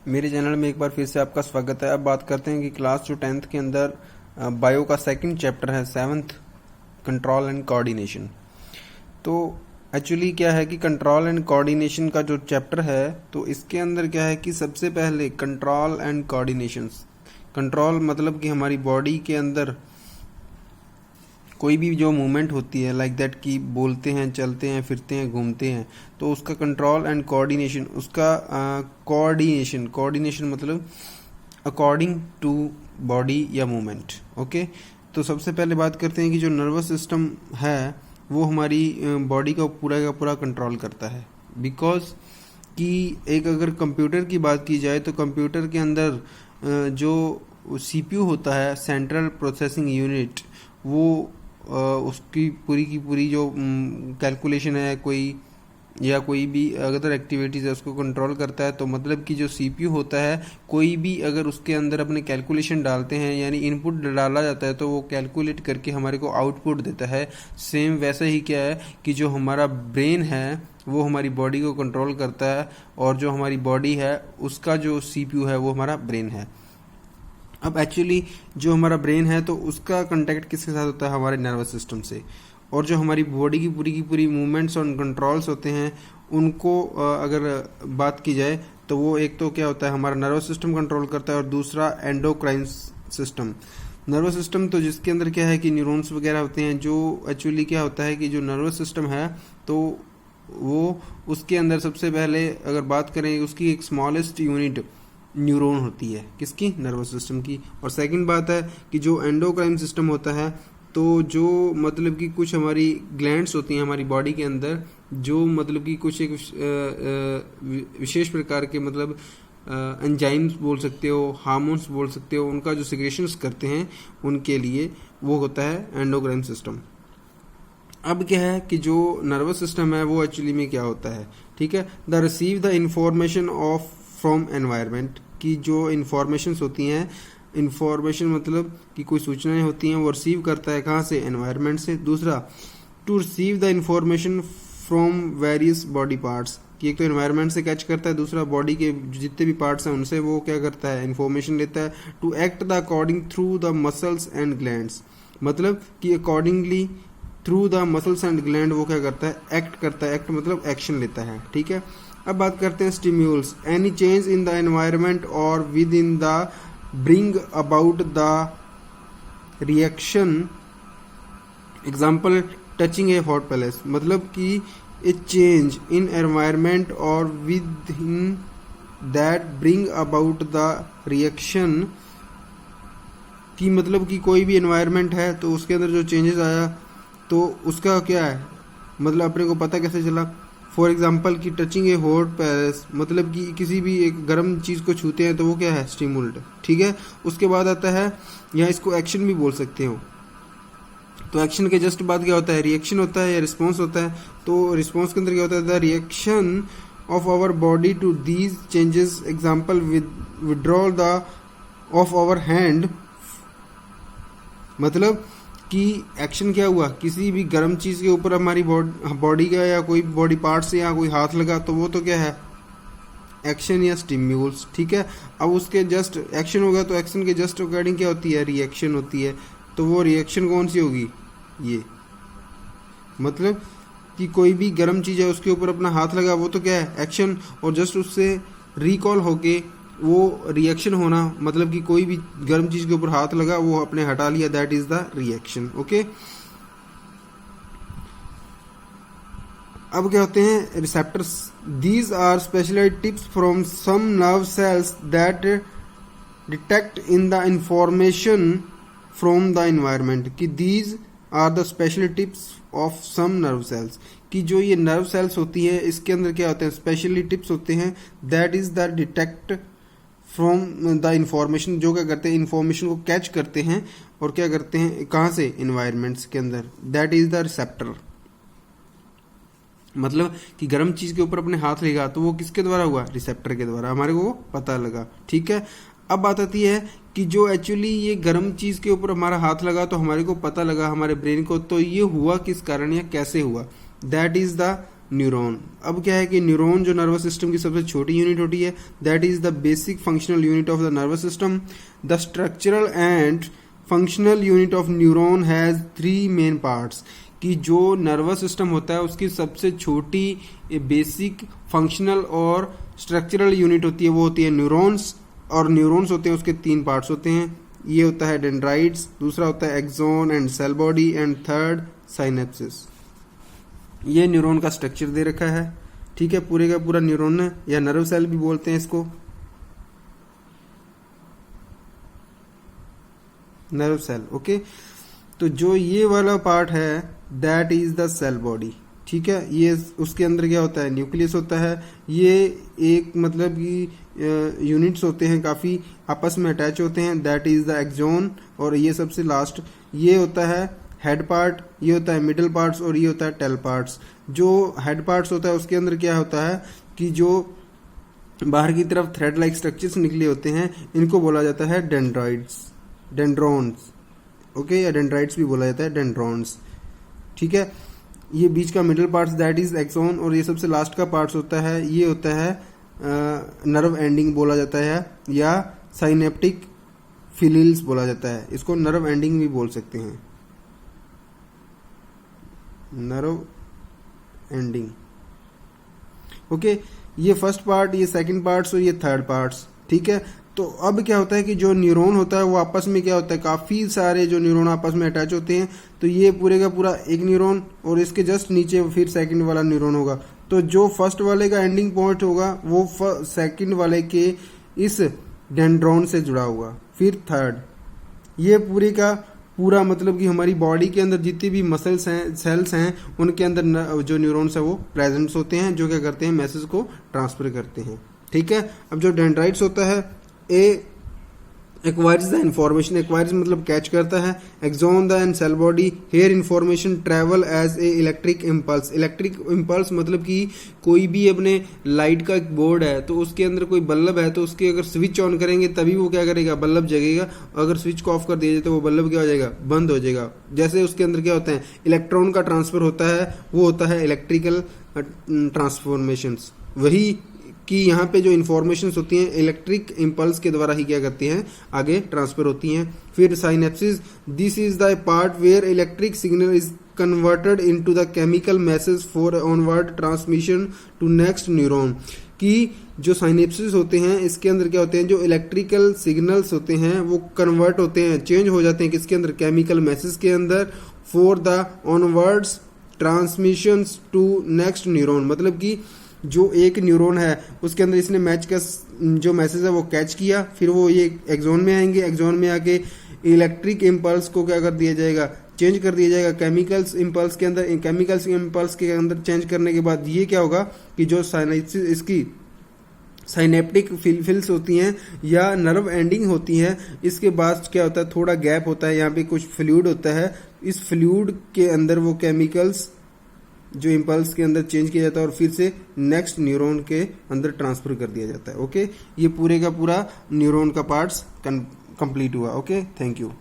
मेरे चैनल में एक बार फिर से आपका स्वागत है। अब बात करते हैं कि क्लास जो 10th के अंदर बायो का सेकंड चैप्टर है 7th कंट्रोल एंड कोऑर्डिनेशन। तो एक्चुअली क्या है कि कंट्रोल एंड कोऑर्डिनेशन का जो चैप्टर है तो इसके अंदर क्या है कि सबसे पहले कंट्रोल एंड कोऑर्डिनेशन। कंट्रोल मतलब कि हमारी बॉडी के अंदर कोई भी जो मूवमेंट होती है लाइक दैट कि बोलते हैं, चलते हैं, फिरते हैं, घूमते हैं, तो उसका कंट्रोल एंड कोऑर्डिनेशन, उसका कोऑर्डिनेशन मतलब अकॉर्डिंग टू बॉडी या मूवमेंट। ओके, तो सबसे पहले बात करते हैं कि जो नर्वस सिस्टम है वो हमारी बॉडी का पूरा कंट्रोल करता है। बिकॉज कि एक अगर कंप्यूटर की बात की जाए तो कंप्यूटर के अंदर जो सीपीयू होता है, सेंट्रल प्रोसेसिंग यूनिट, वो उसकी पूरी की पूरी जो कैलकुलेशन है कोई भी अदर एक्टिविटीज़ है उसको कंट्रोल करता है। तो मतलब कि जो सीपीयू होता है, कोई भी अगर उसके अंदर अपने कैलकुलेशन डालते हैं यानी इनपुट डाला जाता है तो वो कैलकुलेट करके हमारे को आउटपुट देता है। सेम वैसे ही क्या है कि जो हमारा ब्रेन है वो हमारी बॉडी को कंट्रोल करता है, और जो हमारी बॉडी है उसका जो सीपीयू है वो हमारा ब्रेन है। अब एक्चुअली जो हमारा ब्रेन है तो उसका कांटेक्ट किसके साथ होता है? हमारे नर्वस सिस्टम से। और जो हमारी बॉडी की पूरी मूवमेंट्स और कंट्रोल्स होते हैं उनको अगर बात की जाए तो वो एक तो क्या होता है, हमारा नर्वस सिस्टम कंट्रोल करता है, और दूसरा एंडोक्राइन सिस्टम। नर्वस सिस्टम तो जिसके अंदर क्या है कि न्यूरॉन्स वगैरह होते हैं। जो एक्चुअली क्या होता है कि जो नर्वस सिस्टम है तो वो उसके अंदर सबसे पहले अगर बात करें उसकी एक स्मॉलेस्ट यूनिट न्यूरॉन होती है, किसकी? नर्वस सिस्टम की। और सेकंड बात है कि जो एंडोक्राइन सिस्टम होता है तो जो मतलब कि कुछ हमारी ग्लैंड्स होती हैं हमारी बॉडी के अंदर, जो मतलब कि कुछ एक विशेष प्रकार के मतलब एंजाइम्स बोल सकते हो, हार्मोन्स बोल सकते हो, उनका जो सिक्रेशंस करते हैं उनके लिए वो होता है एंडोक्राइन सिस्टम। अब क्या है कि जो नर्वस सिस्टम है वो एक्चुअली में क्या होता है, ठीक है, the receive the information of from environment, की जो इन्फॉर्मेशंस होती हैं, इन्फॉर्मेशन मतलब कि कोई सूचनाएं होती हैं वो रिसीव करता है कहाँ से? एनवायरनमेंट से। दूसरा, to receive the information from various body parts, कि एक तो एनवायरनमेंट से कैच करता है, दूसरा बॉडी के जितने भी पार्ट्स हैं उनसे वो क्या करता है? इन्फॉर्मेशन लेता है। To act the according through the muscles and glands, मतलब कि accordingly through the muscles and gland वो क्या करता है? एक्ट करता है। एक्ट मतलब एक्शन लेता है, ठीक है। अब बात करते हैं stimulus, any change in the environment or within the bring about the reaction. Example, touching a hot palace, मतलब कि a change in environment or within that bring about the reaction, कि मतलब कि कोई भी environment है तो उसके अंदर जो चेंजेस आया तो उसका क्या है मतलब अपने को पता कैसे चला? फॉर एग्जाम्पल कि टचिंग ए हॉट पैलेस, मतलब कि किसी भी एक गर्म चीज़ को छूते हैं तो वो क्या है? स्टिमुलेट, ठीक है। उसके बाद आता है, या इसको एक्शन भी बोल सकते हो, तो एक्शन के जस्ट बाद क्या होता है? रिएक्शन होता है या रिस्पॉन्स होता है। तो रिस्पॉन्स के अंदर क्या होता है? The reaction of our body to these changes. Example, withdrawal the of our hand, मतलब कि एक्शन क्या हुआ? किसी भी गर्म चीज़ के ऊपर हमारी बॉडी का या कोई बॉडी पार्ट से या कोई हाथ लगा तो वो तो क्या है? एक्शन या स्टिम्यूल्स, ठीक है। अब उसके जस्ट एक्शन होगा तो एक्शन के जस्ट अकॉर्डिंग क्या होती है? रिएक्शन होती है। तो वो रिएक्शन कौन सी होगी? ये मतलब कि कोई भी गर्म चीज़ है उसके ऊपर अपना हाथ लगा, वो तो क्या है? एक्शन। और जस्ट उससे रिकॉल होके वो रिएक्शन होना, मतलब कि कोई भी गर्म चीज के ऊपर हाथ लगा वो अपने हटा लिया, that is the reaction. Okay, अब क्या होते हैं? Receptors, these are specialized tips from some nerve cells that detect in the information from the environment, कि these are the special tips of some nerve cells, कि जो ये nerve cells होती है इसके अंदर क्या होते हैं? स्पेशली टिप्स होते हैं, that is the detect from the information, जो क्या करते हैं? इंफॉर्मेशन को कैच करते हैं और क्या करते हैं? कहाँ से? एनवायरनमेंट्स के अंदर, दैट इज द रिसेप्टर। मतलब कि गर्म चीज के ऊपर अपने हाथ लगा तो वो किसके द्वारा हुआ? रिसेप्टर के द्वारा, हमारे को पता लगा, ठीक है। अब बात आती है कि जो एक्चुअली ये गर्म चीज के ऊपर हमारा हाथ लगा तो हमारे को पता लगा, हमारे ब्रेन को, तो ये हुआ किस कारण या कैसे हुआ? That is the neuron. अब क्या है कि न्यूरॉन जो नर्वस सिस्टम की सबसे छोटी यूनिट होती है, that is the basic functional unit of the nervous system. The structural and functional unit of neuron has 3 main parts, कि जो नर्वस सिस्टम होता है उसकी सबसे छोटी बेसिक फंक्शनल और स्ट्रक्चरल यूनिट होती है, वो होती है न्यूरॉन्स। और न्यूरॉन्स होते हैं उसके 3 पार्ट्स होते हैं, ये होता है डेंड्राइट्स, दूसरा होता है axon and cell body, and third synapsis. ये न्यूरॉन का स्ट्रक्चर दे रखा है, ठीक है, पूरे का पूरा न्यूरॉन है, या नर्व सेल भी बोलते हैं इसको, नर्व सेल। ओके, तो जो ये वाला पार्ट है that is the cell body, ठीक है। ये उसके अंदर क्या होता है, न्यूक्लियस होता है। ये एक मतलब कि यूनिट्स होते हैं, काफ़ी आपस में अटैच होते हैं, दैट इज द एक्सोन। और ये सबसे लास्ट ये होता है हेड पार्ट, ये होता है मिडिल पार्ट्स, और ये होता है टेल पार्ट्स। जो हेड पार्ट्स होता है उसके अंदर क्या होता है कि जो बाहर की तरफ थ्रेड लाइक स्ट्रक्चर्स निकले होते हैं, इनको बोला जाता है डेंड्राइड्स, डेंड्रॉन्स, ओके, या डेंड्राइड्स भी बोला जाता है, डेंड्रॉन्स, ठीक है। ये बीच का middle parts that is axon, और ये सबसे लास्ट का पार्ट्स होता है, ये होता है नर्व एंडिंग बोला जाता है, या साइनेप्टिक फिलिल्स बोला जाता है, इसको नर्व एंडिंग भी बोल सकते हैं, नर्व एंडिंग। ओके, ये फर्स्ट पार्ट, ये सेकंड पार्ट्स और ये थर्ड पार्ट्स, ठीक है। तो अब क्या होता है कि जो न्यूरॉन होता है वो आपस में क्या होता है, काफ़ी सारे जो न्यूरॉन आपस में अटैच होते हैं। तो ये पूरे का पूरा एक न्यूरॉन, और इसके जस्ट नीचे फिर सेकंड वाला न्यूरॉन होगा। तो जो फर्स्ट वाले का एंडिंग पॉइंट होगा वो सेकंड वाले के इस डेंड्रॉन से जुड़ा होगा, फिर थर्ड। ये पूरे का पूरा मतलब कि हमारी बॉडी के अंदर जितनी भी मसल्स हैं, सेल्स हैं, उनके अंदर जो न्यूरॉन्स है वो प्रेजेंट्स होते हैं, जो क्या करते हैं, मैसेज को ट्रांसफर करते हैं, ठीक है। अब जो डेंड्राइट्स होता है, a acquires the information, acquires मतलब कैच करता है, axon the and cell body, here information travel as a electric impulse. Electric impulse मतलब कि कोई भी अपने लाइट का एक बोर्ड है, तो उसके अंदर कोई बल्ब है, तो उसके अगर स्विच ऑन करेंगे तभी वो क्या करेगा, बल्ब जगेगा। अगर स्विच को ऑफ कर दिया जाए तो वो बल्ब क्या हो जाएगा, बंद हो जाएगा। जैसे उसके अंदर क्या होता है, इलेक्ट्रॉन का ट्रांसफर होता है, वो होता है इलेक्ट्रिकल ट्रांसफॉर्मेशंस। वही कि यहाँ पे जो इन्फॉर्मेशंस होती हैं इलेक्ट्रिक इम्पल्स के द्वारा ही क्या करती हैं, आगे ट्रांसफर होती हैं। फिर synapsis, this is the part where electric signal is converted into the chemical message for onward transmission to next neuron. कि जो साइनेप्सिस होते हैं इसके अंदर क्या होते हैं, जो इलेक्ट्रिकल सिग्नल्स होते हैं वो कन्वर्ट होते हैं, चेंज हो जाते हैं किसके अंदर, केमिकल मैसेज के अंदर, for the onwards transmissions to next neuron. मतलब कि जो एक न्यूरॉन है उसके अंदर इसने मैच का जो मैसेज है वो कैच किया, फिर वो ये एक्सोन में आएंगे, एक्सोन में आके इलेक्ट्रिक इम्पल्स को क्या कर दिया जाएगा, चेंज कर दिया जाएगा केमिकल्स इम्पल्स के अंदर। केमिकल्स इम्पल्स के अंदर चेंज करने के बाद ये क्या होगा कि जो साइनेप्सिस इसकी साइनेप्टिक फिल्स होती हैं या नर्व एंडिंग होती हैं, इसके बाद क्या होता है, थोड़ा गैप होता है, यहाँ पे कुछ फ्लूइड होता है, इस फ्लूइड के अंदर वो केमिकल्स जो इम्पल्स के अंदर चेंज किया जाता है और फिर से नेक्स्ट न्यूरॉन के अंदर ट्रांसफर कर दिया जाता है। ओके, ये पूरे का पूरा न्यूरॉन का पार्ट्स कंप्लीट हुआ। Okay, thank you.